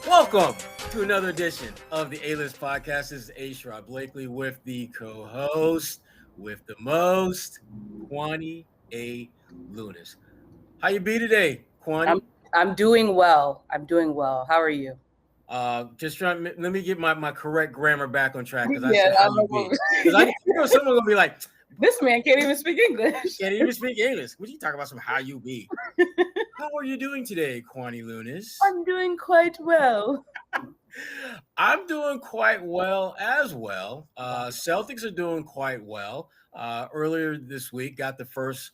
Welcome to another edition of the A-List Podcast. This is A.Sherrod Blakely with the co-host, with the most, Kwani A. Lunis. How you be today, Kwani? I'm doing well. How are you? Just trying. Let me get my correct grammar back on track because I Yeah, said how you be. Because I know someone gonna be like, this man can't even speak English. Can't even speak English. What are you talking about? Some how you be? How are you doing today, Kwani Lunis? I'm doing quite well. I'm doing quite well as well. Celtics are doing quite well. Earlier this week, got the first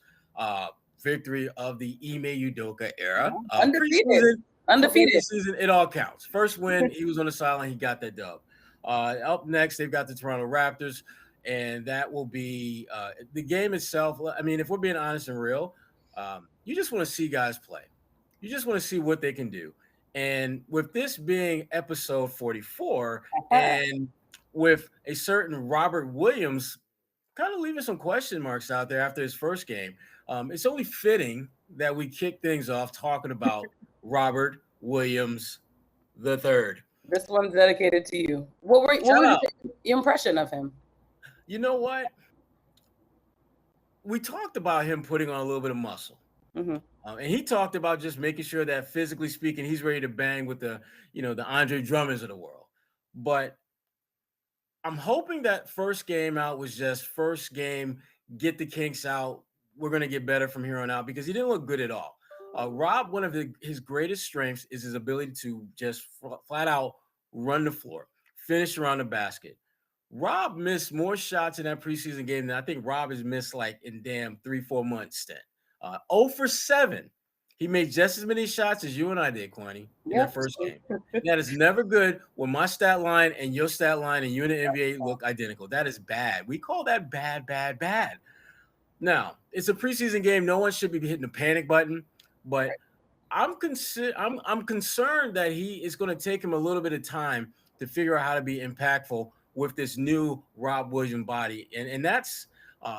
victory of the Ime Udoka era. Undefeated. Season, it all counts. First win, he was on the sideline. He got that dub. Up next, they've got the Toronto Raptors, and that will be the game itself. I mean, if we're being honest and real, you just want to see guys play. You just want to see what they can do. And with this being episode 44, and with a certain Robert Williams kind of leaving some question marks out there after his first game, it's only fitting that we kick things off talking about Robert Williams III. This one's dedicated to you. What was your impression of him? You know what? We talked about him putting on a little bit of muscle. Mm-hmm. And he talked about just making sure that physically speaking, he's ready to bang with the Andre Drummonds of the world. But I'm hoping that first game out was just first game, get the kinks out. We're going to get better from here on out because he didn't look good at all. Rob, one of his greatest strengths is his ability to just flat out run the floor, finish around the basket. Rob missed more shots in that preseason game than I think Rob has missed like in damn 3-4 months stint. 0 for 7. He made just as many shots as you and I did, Kwani, in that first game. That is never good when my stat line and your stat line and you in the NBA look identical. That is bad. We call that bad, bad, bad. Now, it's a preseason game. No one should be hitting the panic button, but I'm concerned that he is going to take him a little bit of time to figure out how to be impactful with this new Rob Williams body. And that's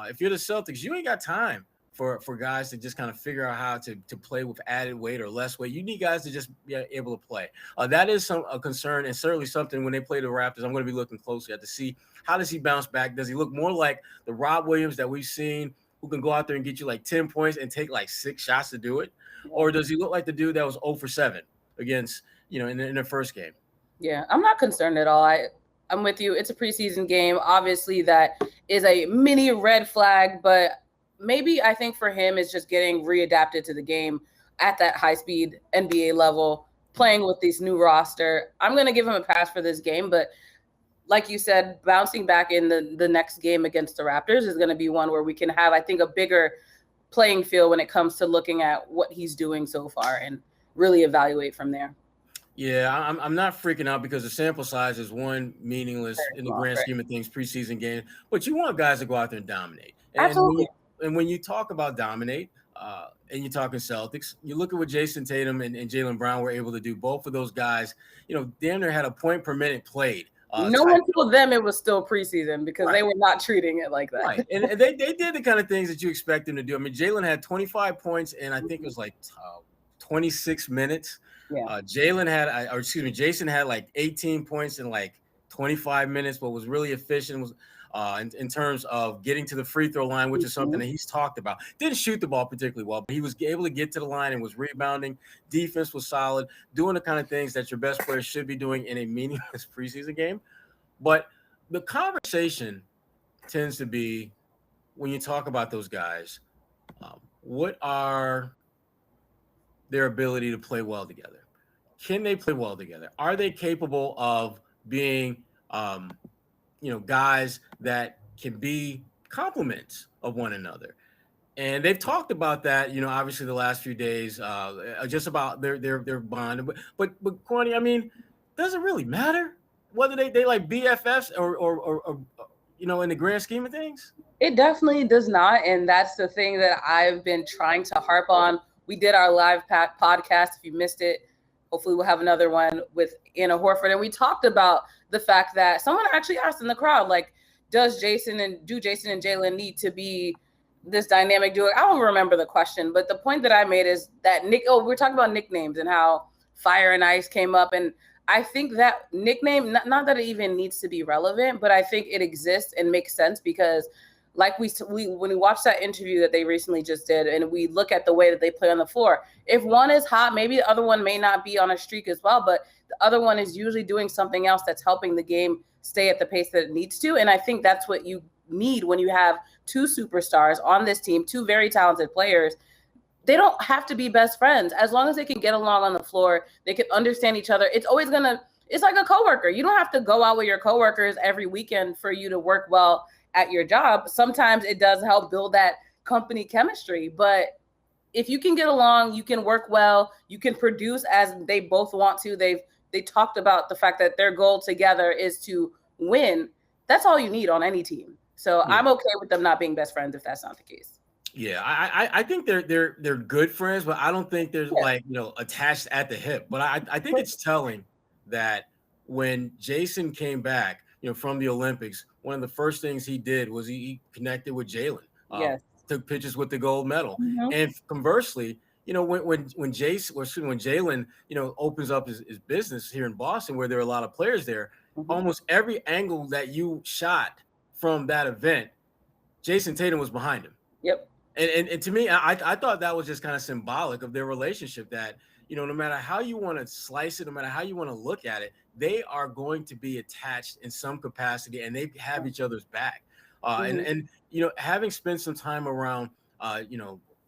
if you're the Celtics, you ain't got time for guys to just kind of figure out how to play with added weight or less weight. You need guys to just be able to play. That is a concern and certainly something when they play the Raptors, I'm going to be looking closely at to see how does he bounce back. Does he look more like the Rob Williams that we've seen who can go out there and get you like 10 points and take like 6 shots to do it? Or does he look like the dude that was 0 for 7 against, in the first game? Yeah, I'm not concerned at all. I'm with you. It's a preseason game. Obviously, that is a mini red flag, but maybe I think for him it's just getting readapted to the game at that high-speed NBA level, playing with this new roster. I'm going to give him a pass for this game, but like you said, bouncing back in the next game against the Raptors is going to be one where we can have, I think, a bigger playing field when it comes to looking at what he's doing so far and really evaluate from there. Yeah, I'm not freaking out because the sample size is one meaningless in the grand scheme of things, preseason game. But you want guys to go out there and dominate. Absolutely. And when you talk about dominate, and you're talking Celtics, you look at what Jayson Tatum and Jaylen Brown were able to do. Both of those guys, damn near had a point per minute played. No one told them it was still preseason because they were not treating it like that. Right. And they did the kind of things that you expect them to do. I mean, Jaylen had 25 points and I think it was like 26 minutes. Yeah. Jayson had like 18 points in like 25 minutes, but was really efficient. Was in terms of getting to the free throw line, which is something that he's talked about. Didn't shoot the ball particularly well, but he was able to get to the line and was rebounding. Defense was solid, doing the kind of things that your best players should be doing in a meaningless preseason game. But the conversation tends to be when you talk about those guys, what are their ability to play well together? Can they play well together? Are they capable of being guys that can be complements of one another? And they've talked about that, obviously the last few days, just about their bond. But Kwani, I mean, does it really matter whether they like BFFs or in the grand scheme of things? It definitely does not. And that's the thing that I've been trying to harp on. We did our live podcast. If you missed it, hopefully we'll have another one with Anna Horford. And we talked about the fact that someone actually asked in the crowd, like, do Jayson and Jaylen need to be this dynamic duo. I don't remember the question, but the point that I made is that we're talking about nicknames and how Fire and Ice came up. And I think that nickname, not that it even needs to be relevant, but I think it exists and makes sense because like we when we watch that interview that they recently just did and we look at the way that they play on the floor, if one is hot, maybe the other one may not be on a streak as well, but the other one is usually doing something else that's helping the game stay at the pace that it needs to. And I think that's what you need when you have two superstars on this team, two very talented players. They don't have to be best friends. As long as they can get along on the floor, they can understand each other. It's always it's like a coworker. You don't have to go out with your coworkers every weekend for you to work well at your job. Sometimes it does help build that company chemistry, but if you can get along, you can work well, you can produce as they both want to. They talked about the fact that their goal together is to win. That's all you need on any team. So yeah. I'm okay with them not being best friends if that's not the case. Yeah, I think they're good friends, but I don't think they're like, attached at the hip. But I think it's telling that when Jayson came back, from the Olympics, one of the first things he did was he connected with Jaylen. Yes. Took pictures with the gold medal. Mm-hmm. And conversely, when Jaylen, opens up his business here in Boston, where there are a lot of players there, mm-hmm. almost every angle that you shot from that event, Jayson Tatum was behind him. Yep. And to me, I thought that was just kind of symbolic of their relationship, that, no matter how you want to slice it, no matter how you want to look at it, they are going to be attached in some capacity, and they have each other's back. Mm-hmm. And having spent some time around,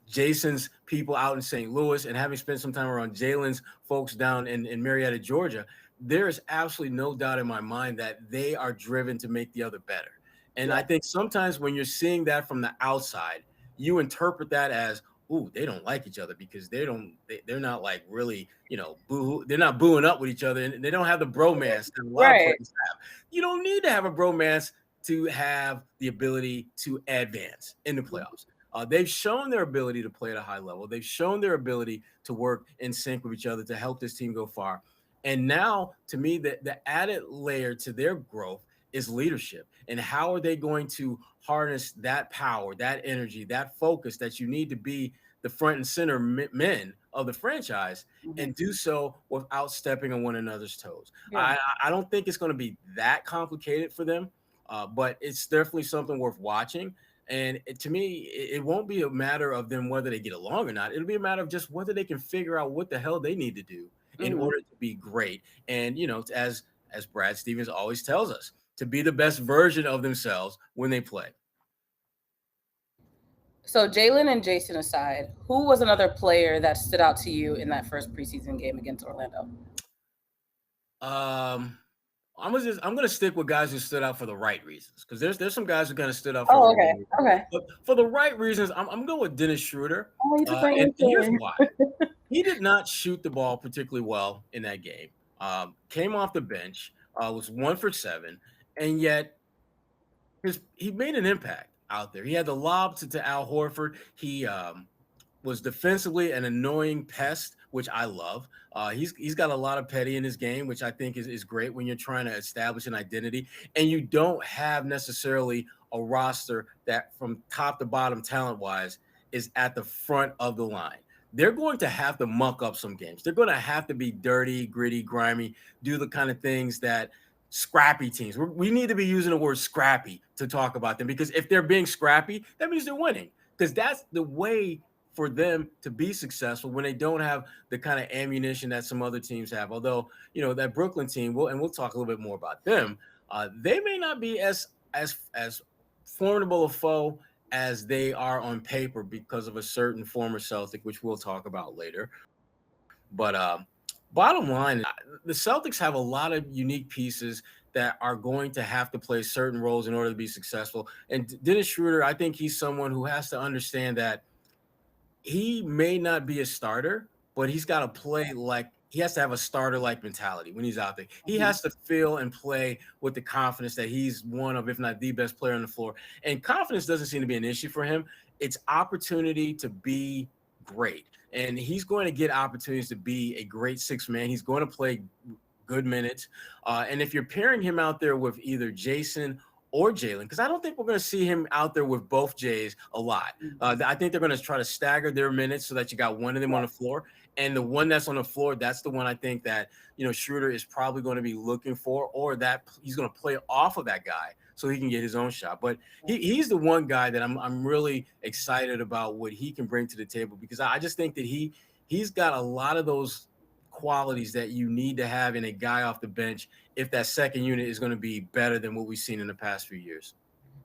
Jayson's people out in St. Louis, and having spent some time around Jaylen's folks down in Marietta, Georgia, there is absolutely no doubt in my mind that they are driven to make the other better. And I think sometimes when you're seeing that from the outside, you interpret that as, ooh, they don't like each other because they're not like really, they're not booing up with each other, and they don't have the bromance that a lot of players have. You don't need to have a bromance to have the ability to advance in the playoffs. They've shown their ability to play at a high level. They've shown their ability to work in sync with each other to help this team go far. And now, to me, the added layer to their growth is leadership. And how are they going to harness that power, that energy, that focus that you need to be the front and center men of the franchise, mm-hmm. and do so without stepping on one another's toes? Yeah. I don't think it's going to be that complicated for them, but it's definitely something worth watching. And to me, it won't be a matter of them whether they get along or not. It'll be a matter of just whether they can figure out what the hell they need to do in mm-hmm. order to be great. And, as Brad Stevens always tells us, to be the best version of themselves when they play. So Jaylen and Jayson aside, who was another player that stood out to you in that first preseason game against Orlando? I'm gonna stick with guys who stood out for the right reasons, because there's some guys who kind of stood out for the right reasons. Okay. But for the right reasons, I'm going with Dennis Schroder. And here's why. He did not shoot the ball particularly well in that game. Came off the bench, was 1 for 7, and yet he made an impact out there. He had the lob to Al Horford. He was defensively an annoying pest, which I love. He's got a lot of petty in his game, which I think is great when you're trying to establish an identity, and you don't have necessarily a roster that from top to bottom talent-wise is at the front of the line. They're going to have to muck up some games. They're going to have to be dirty, gritty, grimy, do the kind of things that scrappy teams. We need to be using the word scrappy to talk about them, because if they're being scrappy, that means they're winning, because that's the way for them to be successful when they don't have the kind of ammunition that some other teams have. Although, that Brooklyn team, we'll talk a little bit more about them. They may not be as formidable a foe as they are on paper because of a certain former Celtic, which we'll talk about later. But bottom line, the Celtics have a lot of unique pieces that are going to have to play certain roles in order to be successful. And Dennis Schroder, I think he's someone who has to understand that he may not be a starter, but he's got to play like he has to have a starter-like mentality when he's out there. He mm-hmm. has to feel and play with the confidence that he's one of, if not the best player on the floor. And confidence doesn't seem to be an issue for him. It's opportunity to be great. And he's going to get opportunities to be a great sixth man. He's going to play good minutes. And if you're pairing him out there with either Jayson or Jaylen, because I don't think we're going to see him out there with both Jays a lot. I think they're going to try to stagger their minutes so that you got one of them on the floor. And the one that's on the floor, that's the one I think that, Schroder is probably going to be looking for, or that he's going to play off of that guy so he can get his own shot. But he's the one guy that I'm really excited about what he can bring to the table, because I just think that he's got a lot of those qualities that you need to have in a guy off the bench if that second unit is going to be better than what we've seen in the past few years.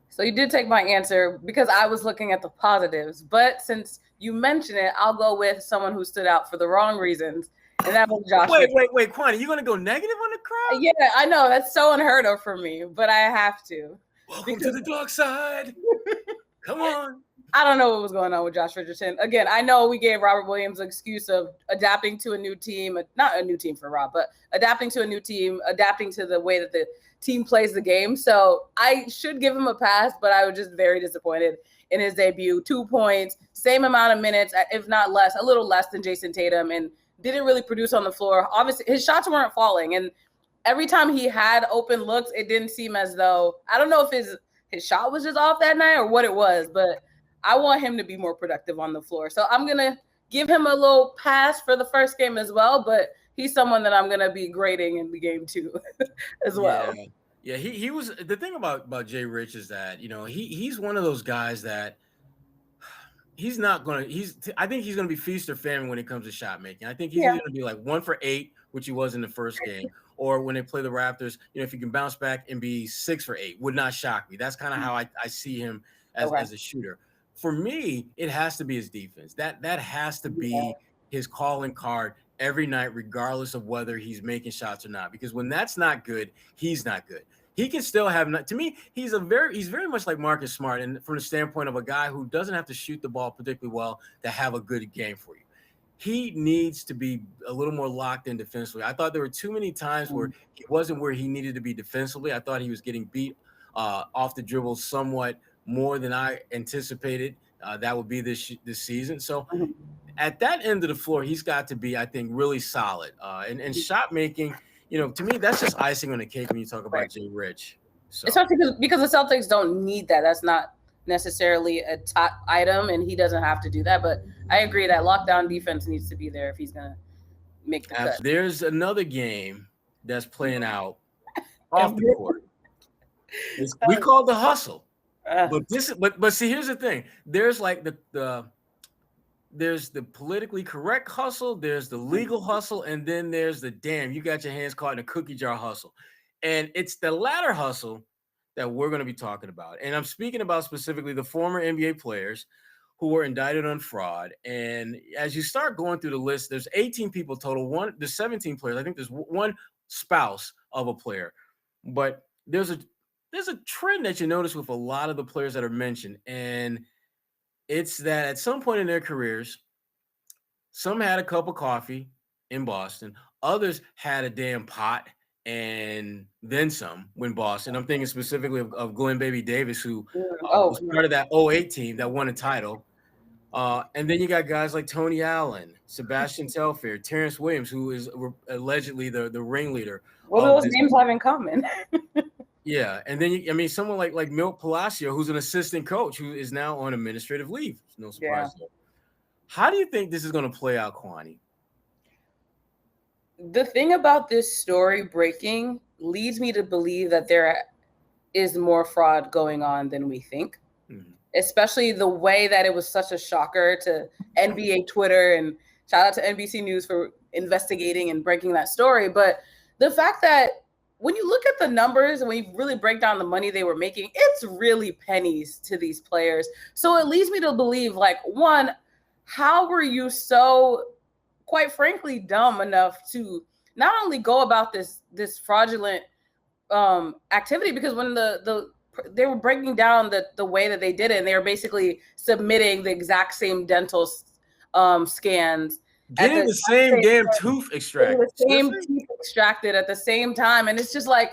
So you did take my answer because I was looking at the positives, but since you mentioned it, I'll go with someone who stood out for the wrong reasons, and that was Josh. Wait, Kwani, you going to go negative on the crowd? Yeah, I know. That's so unheard of for me, but I have to. Welcome to the dark side. Come on. I don't know what was going on with Josh Richardson. Again, I know we gave Robert Williams an excuse of adapting to a new team, not a new team for Rob, but adapting to a new team, adapting to the way that the team plays the game. So I should give him a pass, but I was just very disappointed in his debut. 2 points, same amount of minutes, if not less, a little less than Jayson Tatum, and didn't really produce on the floor. Obviously, his shots weren't falling, and every time he had open looks, it didn't seem as though, I don't know if his shot was just off that night or what it was, but I want him to be more productive on the floor. So I'm going to give him a little pass for the first game as well, but he's someone that I'm going to be grading in the game too as well. Yeah, he was, the thing about Jay Rich is that, he's one of those guys that he's not going to, I think he's going to be feast or famine when it comes to shot making. I think he's going to be like 1 for 8, which he was in the first game, or when they play the Raptors, if he can bounce back and be 6 for 8, would not shock me. That's kind of how I see him as a shooter. For me, it has to be his defense. That has to be his calling card every night, regardless of whether he's making shots or not. Because when that's not good, he's not good. He can still have, to me, he's very much like Marcus Smart, and from the standpoint of a guy who doesn't have to shoot the ball particularly well to have a good game for you. He needs to be a little more locked in defensively. I thought there were too many times where he wasn't where he needed to be defensively. I thought he was getting beat off the dribble somewhat more than I anticipated that would be this season. So at that end of the floor, he's got to be, I think, really solid. And shot making, to me, that's just icing on the cake when you talk about Jay Rich. So. Especially because the Celtics don't need that. That's not necessarily a top item, and he doesn't have to do that. But I agree that lockdown defense needs to be there if he's going to make the cut. There's another game that's playing out off the court. We call it the hustle. But see, here's the thing. There's like there's the politically correct hustle, there's the legal hustle, and then there's the damn, you got your hands caught in a cookie jar hustle. And it's the latter hustle that we're going to be talking about. And I'm speaking about specifically the former NBA players who were indicted on fraud. And as you start going through the list, there's 18 people total. There's 17 players. I think there's one spouse of a player. But there's a trend that you notice with a lot of the players that are mentioned, and it's that at some point in their careers, some had a cup of coffee in Boston, others had a damn pot and then some when Boston. I'm thinking specifically of Glenn Baby Davis, who was part of that 08 team that won a title. And then you got guys like Tony Allen, Sebastian Telfair, Terrence Williams, who is allegedly the ringleader. What do those names have in common? Yeah, and then someone like Milt Palacio, who's an assistant coach, who is now on administrative leave. No surprise. Yeah. How do you think this is going to play out, Kwani? The thing about this story breaking leads me to believe that there is more fraud going on than we think, especially the way that it was such a shocker to NBA Twitter, and shout out to NBC News for investigating and breaking that story. But the fact that when you look at the numbers and when you really break down the money they were making, it's really pennies to these players. So it leads me to believe, like, one, how were you so, quite frankly, dumb enough to not only go about this fraudulent activity, because when they were breaking down the way that they did it, and they were basically submitting the exact same dental scans. Getting the same damn tooth extracted. The same teeth extracted at the same time. And it's just like,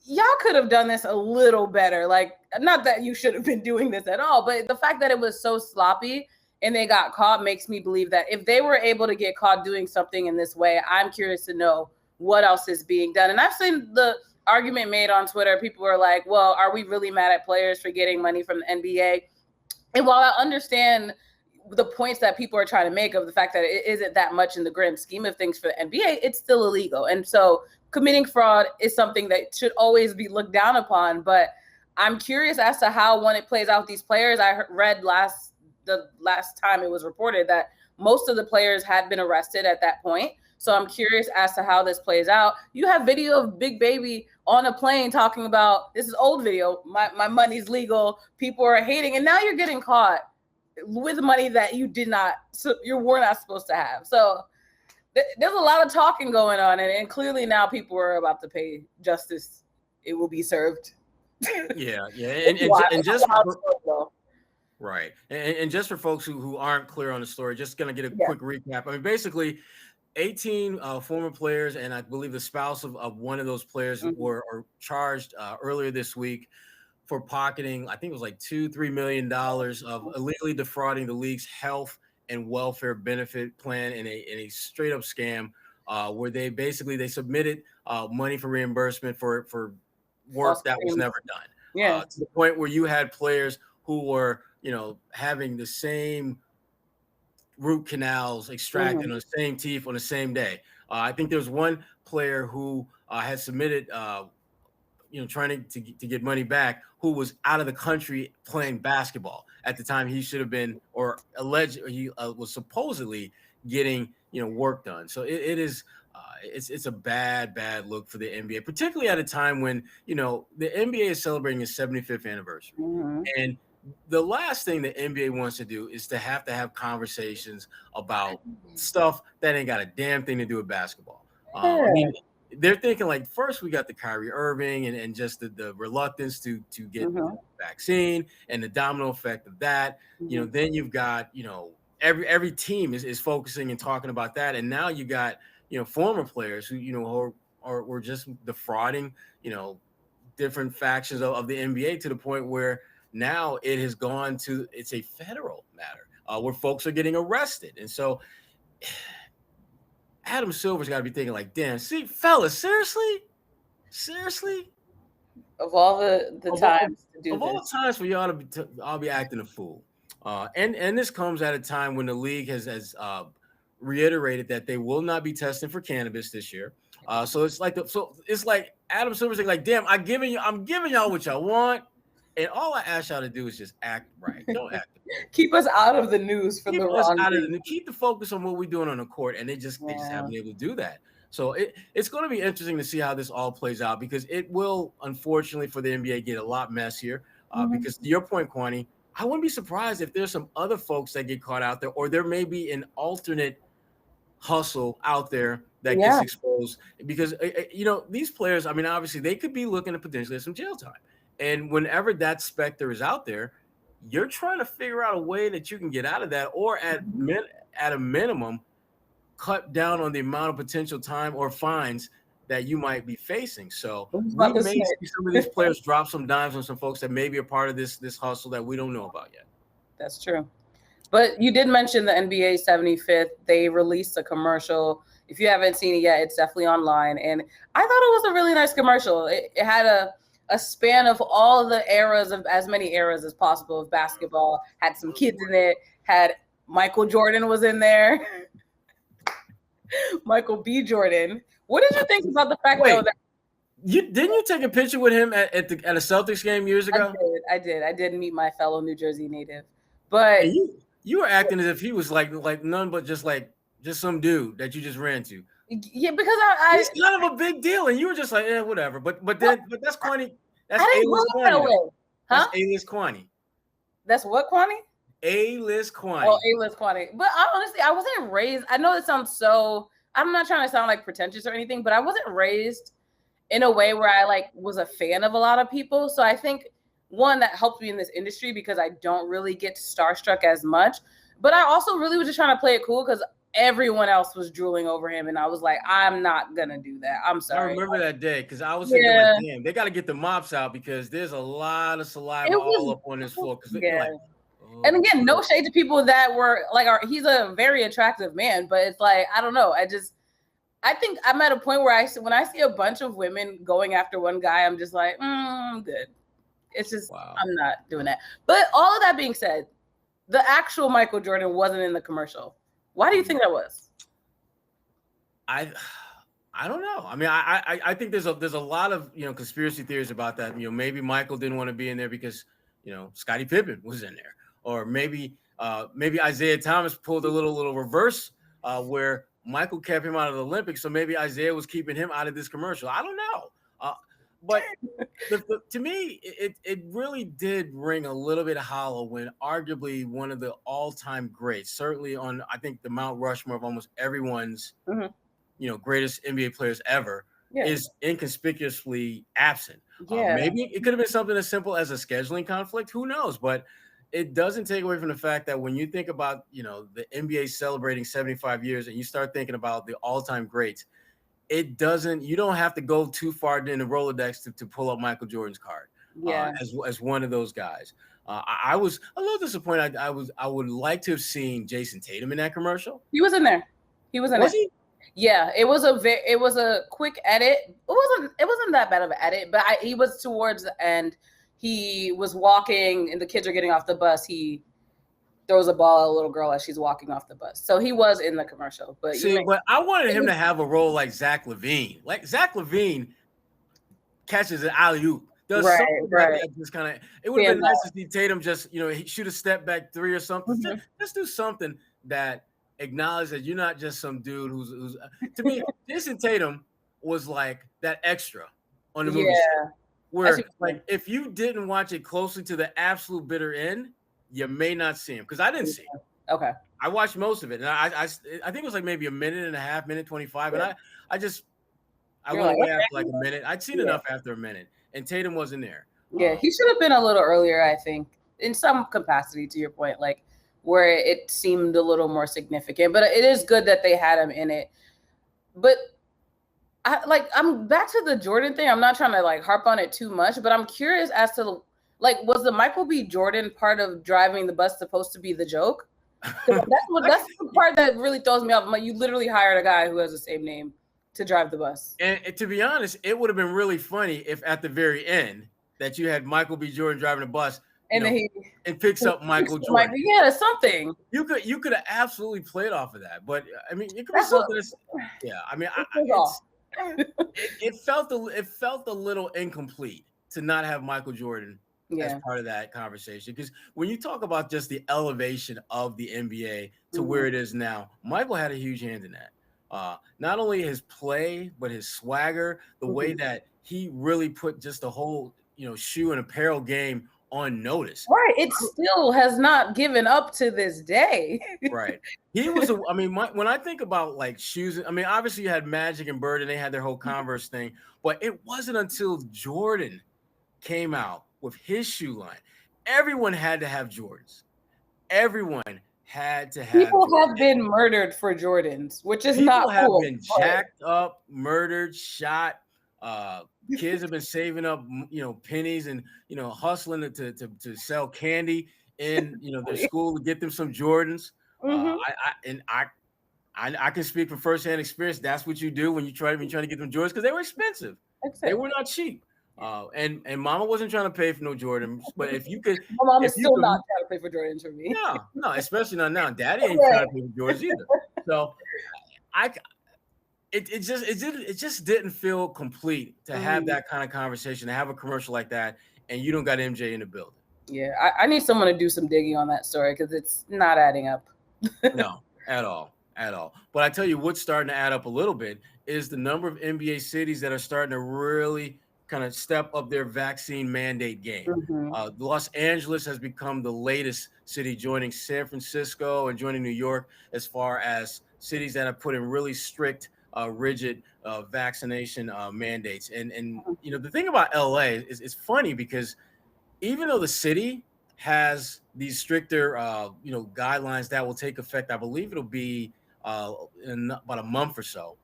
y'all could have done this a little better. Like, not that you should have been doing this at all, but the fact that it was so sloppy and they got caught makes me believe that if they were able to get caught doing something in this way, I'm curious to know what else is being done. And I've seen the argument made on Twitter. People were like, well, are we really mad at players for getting money from the NBA? And while I understand the points that people are trying to make of the fact that it isn't that much in the grand scheme of things for the NBA, it's still illegal. And so committing fraud is something that should always be looked down upon. But I'm curious as to how, when it plays out with these players, I read the last time it was reported that most of the players had been arrested at that point. So I'm curious as to how this plays out. You have video of Big Baby on a plane talking about, this is old video, my money's legal, people are hating, and now you're getting caught with money that you were not supposed to have. So there's a lot of talking going on, and clearly now people are about to pay justice. It will be served. Yeah. And just right. And just for folks who aren't clear on the story, just going to get a quick recap. I mean, basically 18 former players, and I believe the spouse of one of those players were charged earlier this week for pocketing, I think it was like $2-3 million of illegally defrauding the league's health and welfare benefit plan in a straight up scam, where they submitted money for reimbursement for work that was never done. Yeah. To the point where you had players who were, having the same root canals extracted on the same teeth on the same day. I think there was one player who had submitted, trying to get money back, who was out of the country playing basketball at the time he should have been, or he was supposedly getting, work done. So it is, it's a bad look for the NBA, particularly at a time when, the NBA is celebrating its 75th anniversary. And the last thing the NBA wants to do is to have conversations about stuff that ain't got a damn thing to do with basketball. I mean, they're thinking like, first we got the Kyrie Irving and just the reluctance to get the vaccine and the domino effect of that. Then you've got, every team is focusing and talking about that. And now you got, former players who, were just defrauding, different factions of the NBA to the point where now it has gone to, it's a federal matter where folks are getting arrested. And so Adam Silver's got to be thinking like, damn, see, fellas, seriously? Of all the times to do of all the times for y'all I'll be acting a fool. And this comes at a time when the league has reiterated that they will not be testing for cannabis this year. So it's like Adam Silver's like, damn, I'm giving y'all what y'all want. And all I ask y'all to do is just act right. Don't act. Keep us out of the news for the wrong. Keep the focus on what we're doing on the court, and they just haven't been able to do that. So it's going to be interesting to see how this all plays out, because it will, unfortunately, for the NBA get a lot messier. Because to your point, Kwani, I wouldn't be surprised if there's some other folks that get caught out there, or there may be an alternate hustle out there that gets exposed, because these players, I mean, obviously they could be looking at potentially some jail time. And whenever that specter is out there, you're trying to figure out a way that you can get out of that, or at a minimum, cut down on the amount of potential time or fines that you might be facing. So we may see some of these players drop some dimes on some folks that may be a part of this hustle that we don't know about yet. That's true. But you did mention the NBA 75th. They released a commercial. If you haven't seen it yet, it's definitely online. And I thought it was a really nice commercial. It had a span of all the eras, of as many eras as possible of basketball, had some kids in it, had Michael Jordan was in there. Michael B. Jordan. What did you think about the fact though that didn't you take a picture with him at a Celtics game years ago? I did meet my fellow New Jersey native. But you were acting as if he was like none but just some dude that you just ran to. Yeah, because he's kind of a big deal, and you were just like, whatever. But that's Kwani. That's A-list Kwani. That way. Huh? That's A-list Kwani. That's what Kwani? A-list Kwani. Oh, A-list Kwani. But honestly, I wasn't raised. I know it sounds so. I'm not trying to sound like pretentious or anything, but I wasn't raised in a way where I was a fan of a lot of people. So I think one that helped me in this industry, because I don't really get starstruck as much. But I also really was just trying to play it cool because everyone else was drooling over him, and I was like, I'm not gonna do that. I'm sorry. I remember that day because I was thinking, like, damn, they got to get the mops out because there's a lot of saliva all up on this floor. And again, no shade to people that were he's a very attractive man, but it's like, I don't know. I think I'm at a point where when I see a bunch of women going after one guy, I'm just like, I'm good. It's just, Wow. I'm not doing that. But all of that being said, the actual Michael Jordan wasn't in the commercial. Why do you think that was? I don't know. I mean, I think there's a lot of conspiracy theories about that. Maybe Michael didn't want to be in there because Scottie Pippen was in there, or maybe Isaiah Thomas pulled a little reverse where Michael kept him out of the Olympics, so maybe Isaiah was keeping him out of this commercial. I don't know, but to me, it really did ring a little bit hollow when arguably one of the all-time greats, certainly on I think the Mount Rushmore of almost everyone's greatest NBA players ever, is inconspicuously absent. Maybe it could have been something as simple as a scheduling conflict. Who knows? But it doesn't take away from the fact that when you think about the NBA celebrating 75 years and you start thinking about the all-time greats, it doesn't. You don't have to go too far in the Rolodex to pull up Michael Jordan's card. As one of those guys. I was a little disappointed. I would like to have seen Jayson Tatum in that commercial. He was in there. He was in Was it. he? Yeah, it was a quick edit. It wasn't that bad of an edit, but he was towards the end. He was walking, and the kids are getting off the bus. He throws a ball at a little girl as she's walking off the bus. So he was in the commercial. But but I wanted him to have a role like Zach LaVine. Like Zach LaVine catches an alley-oop. Does something that just kind of. It would have been nice to see Tatum just he shoot a step back three or something. Just do something that acknowledge that you're not just some dude who's to me. Jayson Tatum was like that extra on the movie set, where like if you didn't watch it closely to the absolute bitter end, you may not see him, because I didn't see him. Okay, I watched most of it, and I think it was like maybe a minute and a half, minute 25, and I went away after like a minute. I'd seen enough after a minute, and Tatum wasn't there. Yeah, he should have been a little earlier, I think, in some capacity, to your point, like where it seemed a little more significant. But it is good that they had him in it. But I'm back to the Jordan thing. I'm not trying to like harp on it too much, but I'm curious as to like, was the Michael B. Jordan part of driving the bus supposed to be the joke? That's the part that really throws me off. I'm like, you literally hired a guy who has the same name to drive the bus. And to be honest, it would have been really funny if at the very end that you had Michael B. Jordan driving the bus, and then he picks up Michael Jordan. Yeah, something. You could have absolutely played off of that, but I mean, it could be something. I mean, it felt a little incomplete to not have Michael Jordan as part of that conversation, because when you talk about just the elevation of the NBA to where it is now, Michael had a huge hand in that. Not only his play, but his swagger, the way that he really put just the whole shoe and apparel game on notice. Right. It still has not given up to this day. Right. He was, when I think about like shoes, I mean, obviously you had Magic and Bird and they had their whole Converse thing, but it wasn't until Jordan came out with his shoe line. Everyone had to have Jordans. Everyone had to have. People have been murdered for Jordans, which is not cool. People have been jacked up, murdered, shot. Kids have been saving up, pennies and hustling to sell candy in their school to get them some Jordans. I can speak from firsthand experience. That's what you do when you're trying to get them Jordans, because they were expensive. They were not cheap. And Mama wasn't trying to pay for no Jordans, but if you could, my mom is still not trying to pay for Jordans for me. No, especially not now. Daddy ain't trying to pay for Jordans either. So it just didn't feel complete to have that kind of conversation, to have a commercial like that, and you don't got MJ in the building. Yeah, I need someone to do some digging on that story, because it's not adding up. No, at all. But I tell you what's starting to add up a little bit is the number of NBA cities that are starting to really kind of step up their vaccine mandate game. Los Angeles has become the latest city, joining San Francisco and joining New York as far as cities that have put in really strict, rigid vaccination mandates. And the thing about LA is it's funny, because even though the city has these stricter guidelines that will take effect, I believe it'll be in about a month or so.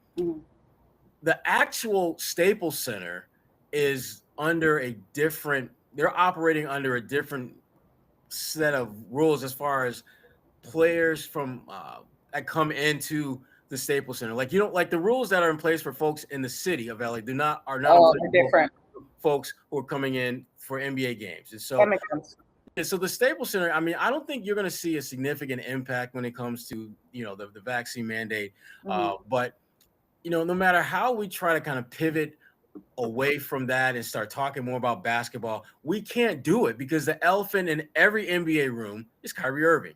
The actual Staples Center is they're operating under a different set of rules as far as players from that come into the Staples Center. Like, like the rules that are in place for folks in the city of LA are not Oh, applicable they're different. for folks who are coming in for NBA games. And so That makes sense. yeah, so the Staples Center, I mean, I don't think you're going to see a significant impact when it comes to, the vaccine mandate. But, no matter how we try to kind of pivot away from that and start talking more about basketball, we can't do it because the elephant in every NBA room is Kyrie Irving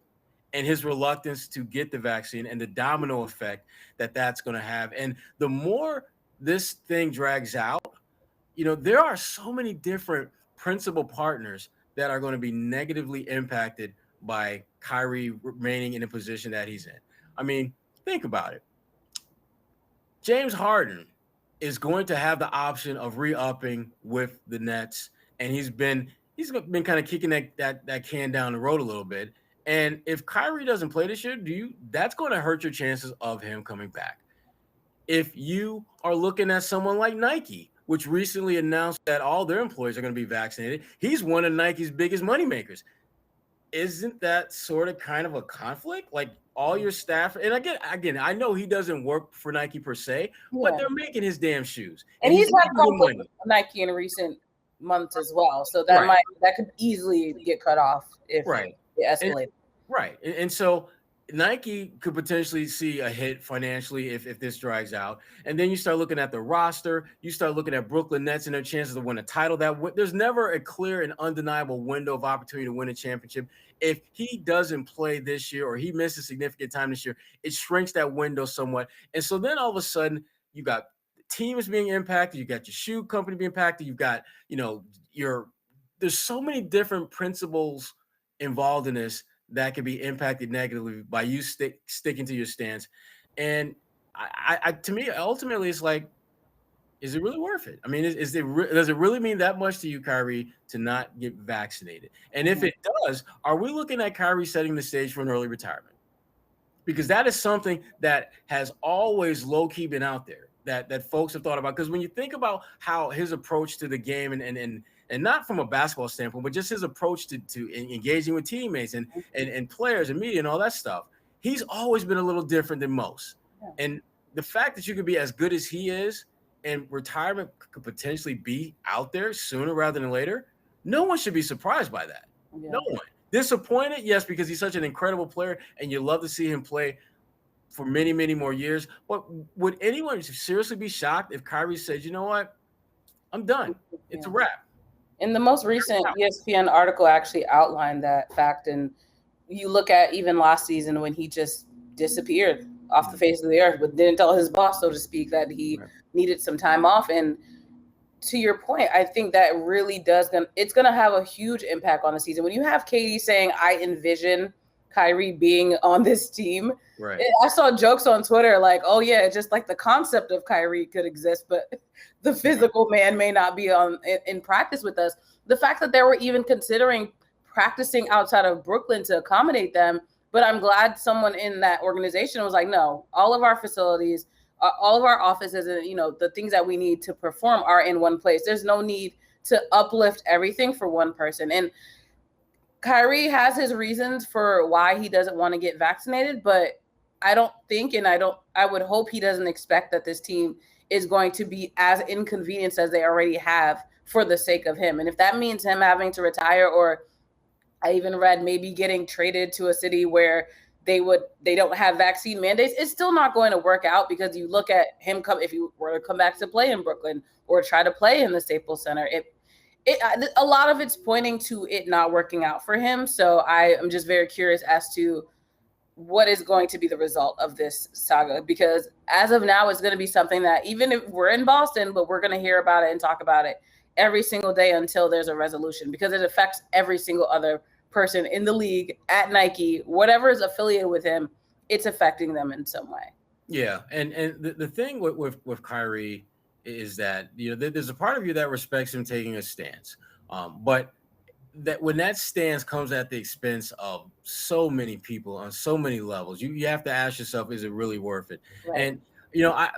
and his reluctance to get the vaccine and the domino effect that that's going to have. And the more this thing drags out, there are so many different principal partners that are going to be negatively impacted by Kyrie remaining in the position that he's in. I mean, think about it. James Harden is going to have the option of re-upping with the Nets, and he's been kind of kicking that can down the road a little bit. And if Kyrie doesn't play this year, that's going to hurt your chances of him coming back. If you are looking at someone like Nike, which recently announced that all their employees are going to be vaccinated, he's one of Nike's biggest moneymakers. Isn't that sort of kind of a conflict? Like all your staff, and again, I know he doesn't work for Nike per se, but they're making his damn shoes. And he's had conflict with Nike in recent months as well. So that could easily get cut off if it escalated. And so Nike could potentially see a hit financially if this drags out. And then you start looking at the roster, you start looking at Brooklyn Nets and their chances to win a title. There's never a clear and undeniable window of opportunity to win a championship. If he doesn't play this year or he misses significant time this year, it shrinks that window somewhat. And so then all of a sudden you got teams being impacted, you got your shoe company being impacted, you've got, there's so many different principles involved in this that could be impacted negatively by you sticking to your stance. And to me, ultimately, it's like, is it really worth it? I mean, does it really mean that much to you, Kyrie, to not get vaccinated? And if it does, are we looking at Kyrie setting the stage for an early retirement? Because that is something that has always low-key been out there that folks have thought about. Because when you think about how his approach to the game and not from a basketball standpoint, but just his approach to engaging with teammates and players and media and all that stuff, he's always been a little different than most. Yeah. And the fact that you could be as good as he is and retirement could potentially be out there sooner rather than later, no one should be surprised by that. Yeah. No one. Disappointed? Yes, because he's such an incredible player and you love to see him play for many, many more years. But would anyone seriously be shocked if Kyrie said, you know what, I'm done. It's a wrap. In the most recent ESPN article actually outlined that fact. And you look at even last season when he just disappeared off the face of the earth, but didn't tell his boss, so to speak, that he needed some time off. And to your point, I think that really it's going to have a huge impact on the season. When you have Katie saying, I envision Kyrie being on this team. Right. I saw jokes on Twitter like, oh yeah, just like the concept of Kyrie could exist, but the physical man may not be in practice with us. The fact that they were even considering practicing outside of Brooklyn to accommodate them. But I'm glad someone in that organization was like, no, all of our facilities, all of our offices and, the things that we need to perform are in one place. There's no need to uplift everything for one person. And Kyrie has his reasons for why he doesn't want to get vaccinated, but I don't think, and I would hope he doesn't expect that this team is going to be as inconvenienced as they already have for the sake of him. And if that means him having to retire, or I even read maybe getting traded to a city where they don't have vaccine mandates, it's still not going to work out, because you look at him if you were to come back to play in Brooklyn or try to play in the Staples Center, a lot of it's pointing to it not working out for him. So I am just very curious as to what is going to be the result of this saga, because as of now, it's going to be something that even if we're in Boston, but we're going to hear about it and talk about it every single day until there's a resolution, because it affects every single other person in the league, at Nike, whatever is affiliated with him, it's affecting them in some way. Yeah. And the thing with Kyrie is that, there's a part of you that respects him taking a stance. But that when that stance comes at the expense of so many people on so many levels, you have to ask yourself, is it really worth it? Right. And,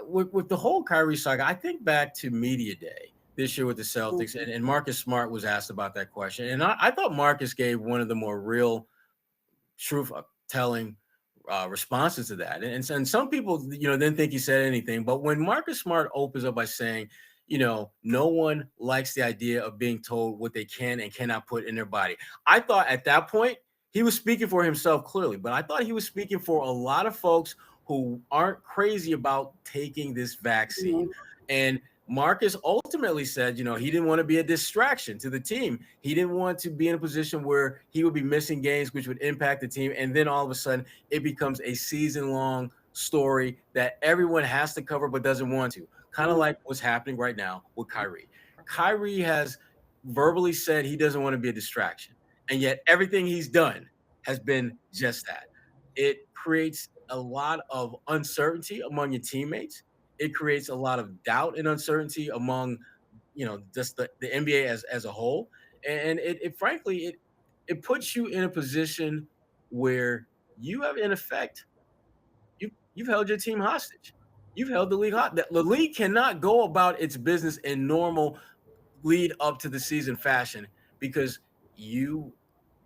with the whole Kyrie saga, I think back to Media Day this year with the Celtics, and Marcus Smart was asked about that question. And I thought Marcus gave one of the more real truth-telling responses to that. And some people, didn't think he said anything. But when Marcus Smart opens up by saying, no one likes the idea of being told what they can and cannot put in their body. I thought at that point he was speaking for himself clearly, but I thought he was speaking for a lot of folks who aren't crazy about taking this vaccine. Mhm. And Marcus ultimately said, he didn't want to be a distraction to the team. He didn't want to be in a position where he would be missing games, which would impact the team. And then all of a sudden it becomes a season-long story that everyone has to cover but doesn't want to. Kind of like what's happening right now with Kyrie. Kyrie has verbally said he doesn't want to be a distraction. And yet everything he's done has been just that. It creates a lot of uncertainty among your teammates. It creates a lot of doubt and uncertainty among, just the NBA as a whole. And it frankly, it puts you in a position where you have, in effect, you've held your team hostage. You've held the league hostage. The league cannot go about its business in normal lead up to the season fashion because you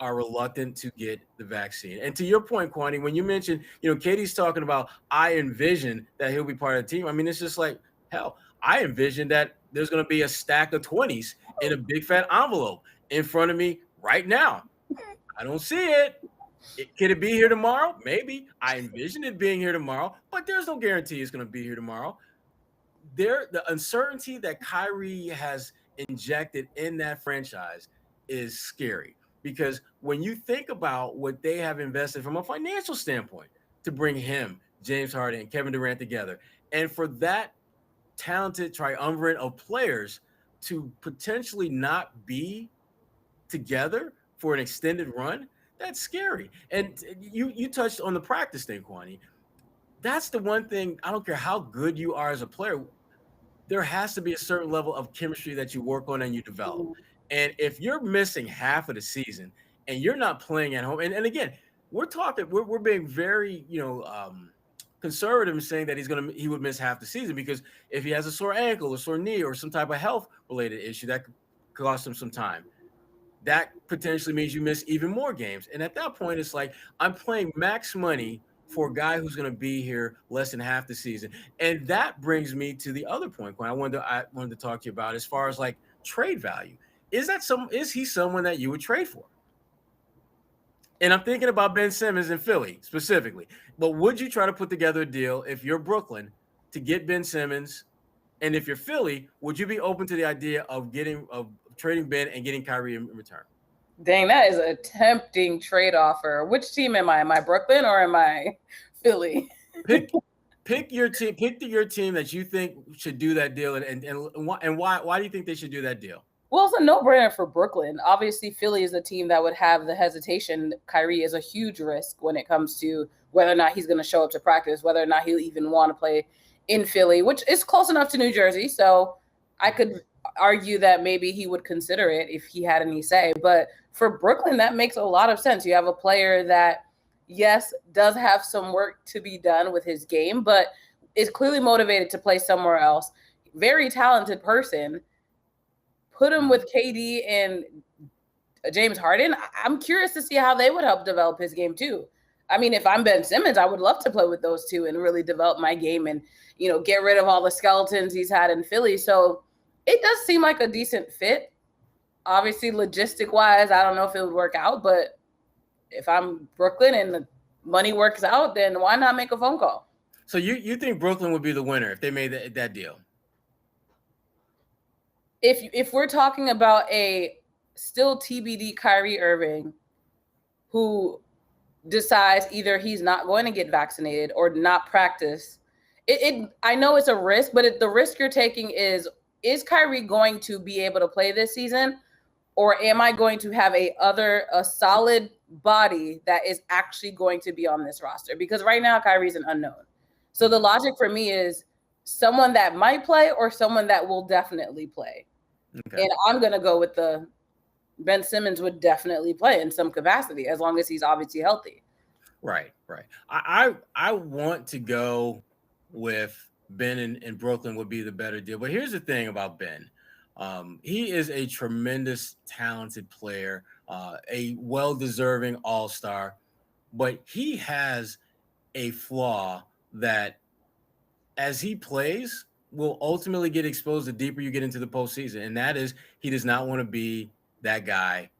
are reluctant to get the vaccine. And to your point, Kwani, when you mentioned, Katie's talking about, I envision that he'll be part of the team. I mean, it's just like, hell, I envision that there's going to be a stack of 20s in a big fat envelope in front of me right now. I don't see it. Can it be here tomorrow? Maybe. I envision it being here tomorrow, but there's no guarantee it's going to be here tomorrow. The uncertainty that Kyrie has injected in that franchise is scary because when you think about what they have invested from a financial standpoint to bring him, James Harden, and Kevin Durant together, and for that talented triumvirate of players to potentially not be together for an extended run, that's scary. And you touched on the practice thing, Kwani. That's the one thing, I don't care how good you are as a player, there has to be a certain level of chemistry that you work on and you develop. And if you're missing half of the season and you're not playing at home, and again, we're being very, conservative in saying that he would miss half the season because if he has a sore ankle, a sore knee, or some type of health related issue that could cost him some time, that potentially means you miss even more games. And at that point, it's like, I'm playing max money for a guy who's going to be here less than half the season. And that brings me to the other point, Quinn, I wanted to talk to you about as far as like trade value. Is he someone that you would trade for? And I'm thinking about Ben Simmons in Philly specifically. But would you try to put together a deal if you're Brooklyn to get Ben Simmons? And if you're Philly, would you be open to the idea of trading Ben and getting Kyrie in return? Dang, that is a tempting trade offer. Which team am I? Am I Brooklyn or am I Philly? Pick your team. Pick your team that you think should do that deal, and why do you think they should do that deal? Well, it's a no-brainer for Brooklyn. Obviously, Philly is a team that would have the hesitation. Kyrie is a huge risk when it comes to whether or not he's going to show up to practice, whether or not he'll even want to play in Philly, which is close enough to New Jersey. So I could argue that maybe he would consider it if he had any say. But for Brooklyn, that makes a lot of sense. You have a player that, yes, does have some work to be done with his game, but is clearly motivated to play somewhere else. Very talented person. Put him with KD and James Harden. I'm curious to see how they would help develop his game too. I mean, if I'm Ben Simmons, I would love to play with those two and really develop my game and, get rid of all the skeletons he's had in Philly. So it does seem like a decent fit. Obviously, logistic wise, I don't know if it would work out, but if I'm Brooklyn and the money works out, then why not make a phone call? So you think Brooklyn would be the winner if they made that deal? If we're talking about a still TBD Kyrie Irving who decides either he's not going to get vaccinated or not practice, I know it's a risk, but the risk you're taking is Kyrie going to be able to play this season, or am I going to have a solid body that is actually going to be on this roster? Because right now Kyrie's an unknown. So the logic for me is someone that might play or someone that will definitely play. Okay. And I'm going to go with the Ben Simmons would definitely play in some capacity as long as he's obviously healthy. Right. I want to go with Ben and Brooklyn would be the better deal. But here's the thing about Ben. He is a tremendous, talented player, a well-deserving all-star, but he has a flaw that, as he plays, will ultimately get exposed the deeper you get into the postseason, and that is he does not want to be that guy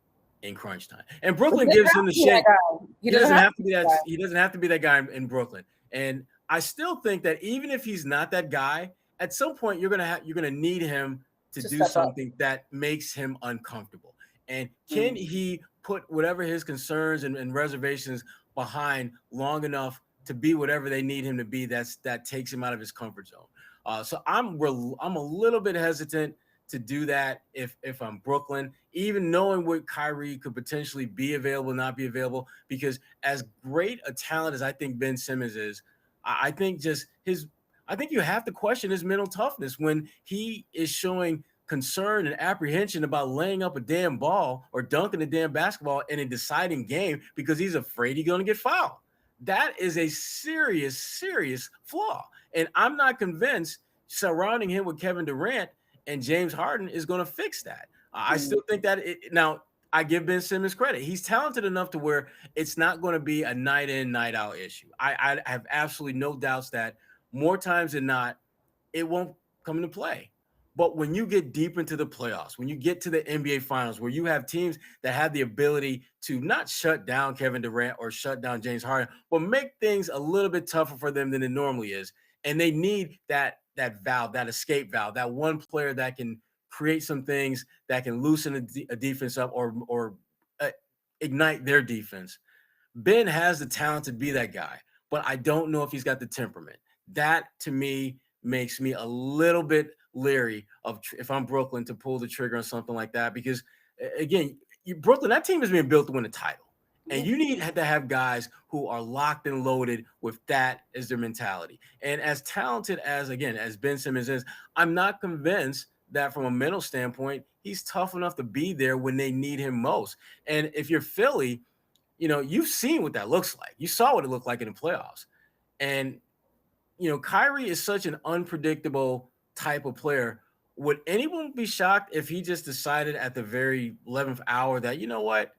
in crunch time. And Brooklyn gives him the shake. He doesn't have to be that. He doesn't have to be that guy in Brooklyn. And I still think that even if he's not that guy, at some point you're gonna need him to do something that makes him uncomfortable. And can he put whatever his concerns and reservations behind long enough to be whatever they need him to be? That takes him out of his comfort zone. So I'm a little bit hesitant to do that if I'm Brooklyn, even knowing what Kyrie could potentially be available, not be available, because as great a talent as I think Ben Simmons is, I think you have to question his mental toughness when he is showing concern and apprehension about laying up a damn ball or dunking a damn basketball in a deciding game because he's afraid he's going to get fouled. That is a serious, serious flaw. And I'm not convinced surrounding him with Kevin Durant and James Harden is going to fix that. I still think that now I give Ben Simmons credit. He's talented enough to where it's not going to be a night in, night out issue. I have absolutely no doubts that more times than not, it won't come into play. But when you get deep into the playoffs, when you get to the NBA Finals, where you have teams that have the ability to not shut down Kevin Durant or shut down James Harden, but make things a little bit tougher for them than it normally is, and they need that valve, that escape valve, that one player that can create some things that can loosen a defense up or ignite their defense. Ben has the talent to be that guy, but I don't know if he's got the temperament. That, to me, makes me a little bit leery of if I'm Brooklyn to pull the trigger on something like that, because again, Brooklyn, that team is being built to win a title, and you need to have guys who are locked and loaded with that as their mentality. And as talented as Ben Simmons is, I'm not convinced that from a mental standpoint, he's tough enough to be there when they need him most. And if you're Philly, you've seen what that looks like. You saw what it looked like in the playoffs. And Kyrie is such an unpredictable type of player. Would anyone be shocked if he just decided at the very 11th hour that, you know what,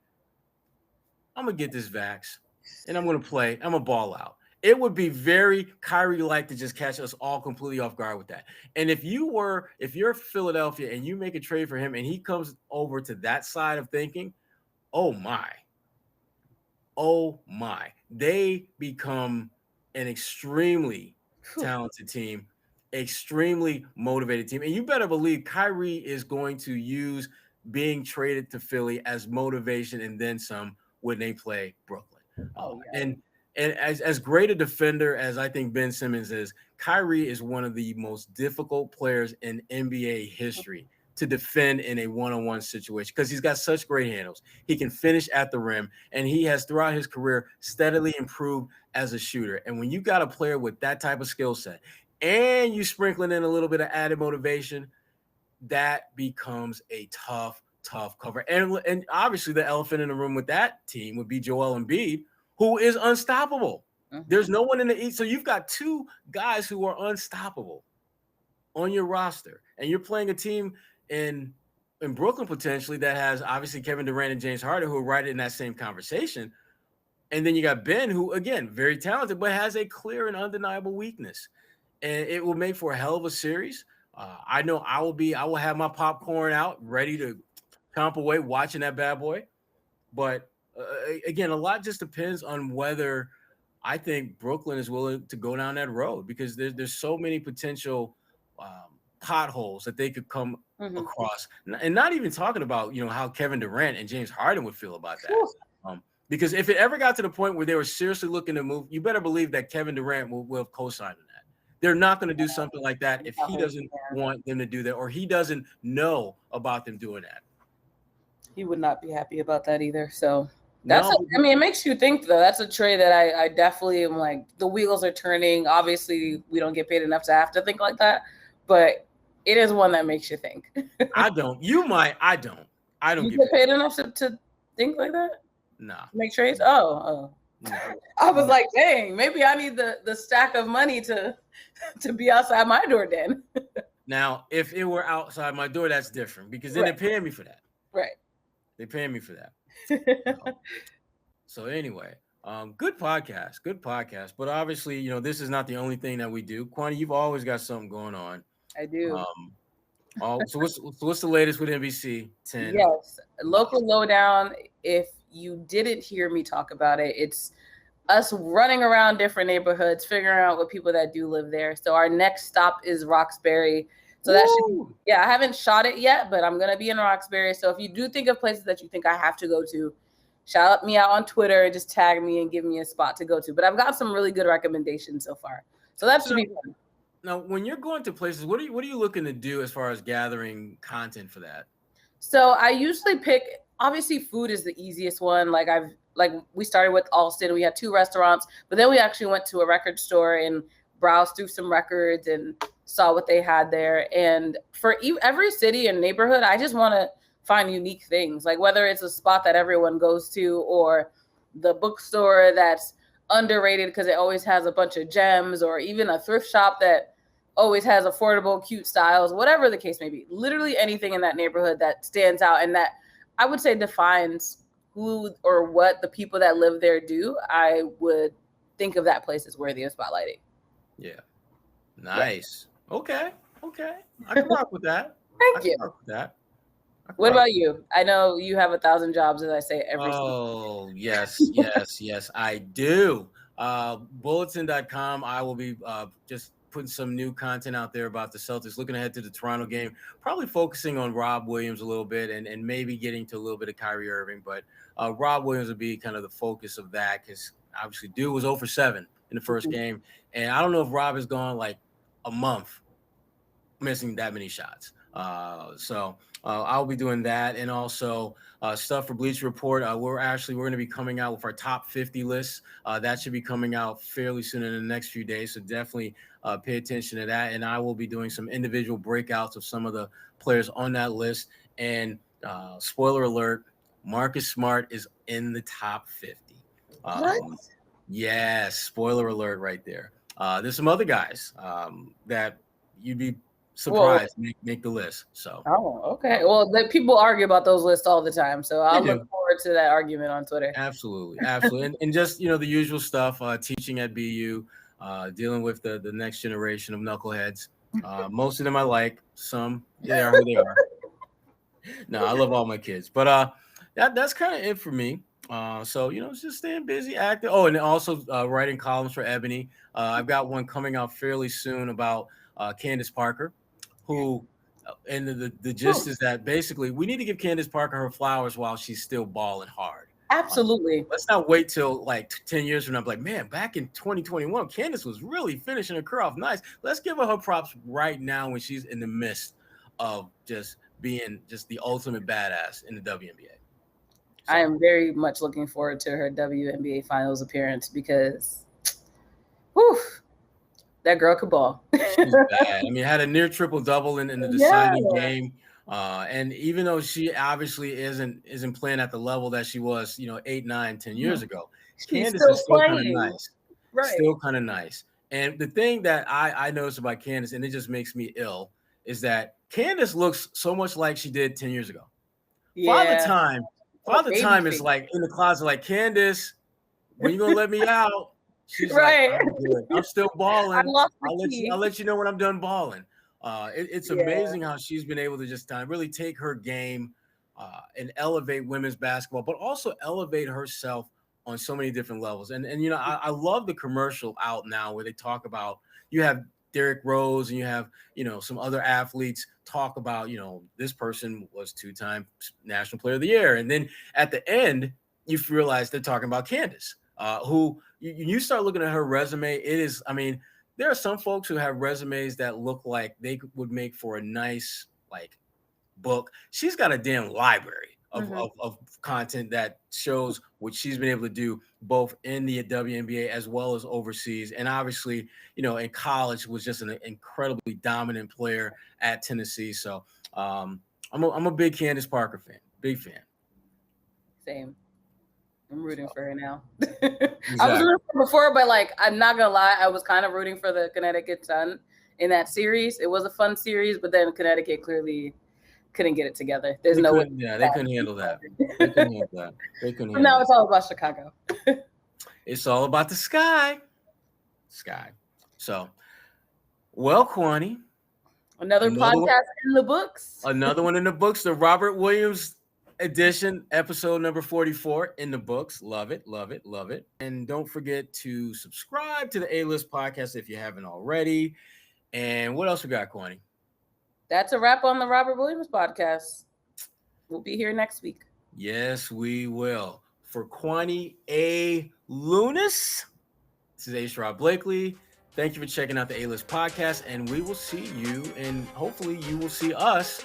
I'm going to get this vax and I'm going to play. I'm going to ball out. It would be very Kyrie-like to just catch us all completely off guard with that. And if you're Philadelphia and you make a trade for him and he comes over to that side of thinking, oh my, they become an extremely talented team, extremely motivated team. And you better believe Kyrie is going to use being traded to Philly as motivation and then some when they play Brooklyn. And as great a defender as I think Ben Simmons is, Kyrie is one of the most difficult players in NBA history to defend in a one-on-one situation because he's got such great handles. He can finish at the rim, and he has throughout his career steadily improved as a shooter. And when you got a player with that type of skill set and you sprinkling in a little bit of added motivation, that becomes a tough cover. And obviously the elephant in the room with that team would be Joel Embiid, who is unstoppable. There's no one in the East. So you've got two guys who are unstoppable on your roster, and you're playing a team in Brooklyn potentially that has obviously Kevin Durant and James Harden who are right in that same conversation. And then you got Ben, who, again, very talented, but has a clear and undeniable weakness. And it will make for a hell of a series. I know I will have my popcorn out ready to comp away watching that bad boy. But again, a lot just depends on whether I think Brooklyn is willing to go down that road, because there's so many potential potholes that they could come across. And not even talking about, how Kevin Durant and James Harden would feel about that. Because if it ever got to the point where they were seriously looking to move, you better believe that Kevin Durant will have co-signed on that. They're not going to do something like that if he doesn't want them to do that, or he doesn't know about them doing that. He would not be happy about that either. So it makes you think, though. That's a trade that I definitely am like, the wheels are turning. Obviously, we don't get paid enough to have to think like that, but it is one that makes you think. I don't. You might. I don't. I don't get paid enough to think like that? Nah. Make trades? Oh. No. I was like, dang, maybe I need the stack of money to be outside my door then. Now, if it were outside my door, that's different, because then they're paying me for that. Right. They're paying me for that. So anyway, Good podcast. But obviously, this is not the only thing that we do. Kwani, you've always got something going on. I do. Um, what's the latest with NBC 10? Yes, local lowdown. If you didn't hear me talk about it, it's us running around different neighborhoods, figuring out what people that do live there. So our next stop is Roxbury. So that should, I haven't shot it yet, but I'm gonna be in Roxbury. So if you do think of places that you think I have to go to, shout me out on Twitter and just tag me and give me a spot to go to. But I've got some really good recommendations so far. So that should be fun. Now, when you're going to places, what are you looking to do as far as gathering content for that? So I usually pick, obviously food is the easiest one. Like we started with Alston, we had 2 restaurants, but then we actually went to a record store and browsed through some records and saw what they had there. And for every city and neighborhood, I just want to find unique things, like whether it's a spot that everyone goes to or the bookstore that's underrated because it always has a bunch of gems, or even a thrift shop that always has affordable, cute styles, whatever the case may be. Literally anything in that neighborhood that stands out and that I would say defines who or what the people that live there do, I would think of that place as worthy of spotlighting. Yeah. Nice. Yeah. Okay. I can rock with that. Thank you. Rock with that. What about you? I know you have 1,000 jobs, as I say every season. Yes, I do. Bulletin.com. I will be just putting some new content out there about the Celtics, looking ahead to the Toronto game, probably focusing on Rob Williams a little bit and maybe getting to a little bit of Kyrie Irving. But Rob Williams will be kind of the focus of that because obviously dude was 0 for 7 in the first game. And I don't know if Rob has gone like a month missing that many shots. So I'll be doing that, and also stuff for Bleacher Report. We're going to be coming out with our top 50 list. That should be coming out fairly soon in the next few days. So definitely pay attention to that. And I will be doing some individual breakouts of some of the players on that list. And spoiler alert, Marcus Smart is in the top 50. Yes, spoiler alert right there. There's some other guys that you'd be surprised make the list. So okay. Well, people argue about those lists all the time, so I'll look forward to that argument on Twitter. Absolutely. And just the usual stuff, teaching at BU, dealing with the next generation of knuckleheads. Most of them I like, some they are who they are. No, I love all my kids, but that's kind of it for me. So it's just staying busy, active. Oh, and also writing columns for Ebony. I've got one coming out fairly soon about Candice Parker, who, and the gist is that basically we need to give Candice Parker her flowers while she's still balling hard. Absolutely. Let's not wait till like 10 years from now. Like, man, back in 2021, Candice was really finishing her career off nice. Let's give her props right now when she's in the midst of just being just the ultimate badass in the WNBA. I am very much looking forward to her WNBA Finals appearance because, that girl could ball. She's bad. I mean, had a near triple-double in the deciding game. And even though she obviously isn't playing at the level that she was, 8, 9, 10 years ago, Candice is still kind of nice. Right. Still kind of nice. And the thing that I noticed about Candice, and it just makes me ill, is that Candice looks so much like she did 10 years ago. Father Time is like in the closet, like, Candice, when you gonna let me out? She's like, I'm still balling. I'll let you know when I'm done balling. It's amazing how she's been able to just really take her game and elevate women's basketball, but also elevate herself on so many different levels. And I love the commercial out now where they talk about, you have Derrick Rose and you have, some other athletes talk about, this person was 2-time National Player of the Year. And then at the end, you realize they're talking about Candice, who you start looking at her resume. It is, there are some folks who have resumes that look like they would make for a nice, book. She's got a damn library of content that shows what she's been able to do both in the WNBA as well as overseas. And obviously, in college was just an incredibly dominant player at Tennessee. So I'm a big Candice Parker fan, big fan. Same. I'm rooting for her now. Exactly. I was rooting for her before, but I'm not gonna lie, I was kind of rooting for the Connecticut Sun in that series. It was a fun series, but then Connecticut clearly couldn't get it together. There's no way. Yeah, they couldn't handle that. They couldn't handle that. Now it's all about Chicago. It's all about the sky. So, well, Kwani, Another podcast in the books. Another one in the books. The Robert Williams edition, episode number 44 in the books. Love it. And don't forget to subscribe to the A-List podcast if you haven't already. And what else we got, Kwani? That's a wrap on the Robert Williams podcast. We'll be here next week. Yes, we will. For Kwani A. Lunis, this is A.Sherrod Blakely. Thank you for checking out the A-List podcast, and we will see you, and hopefully you will see us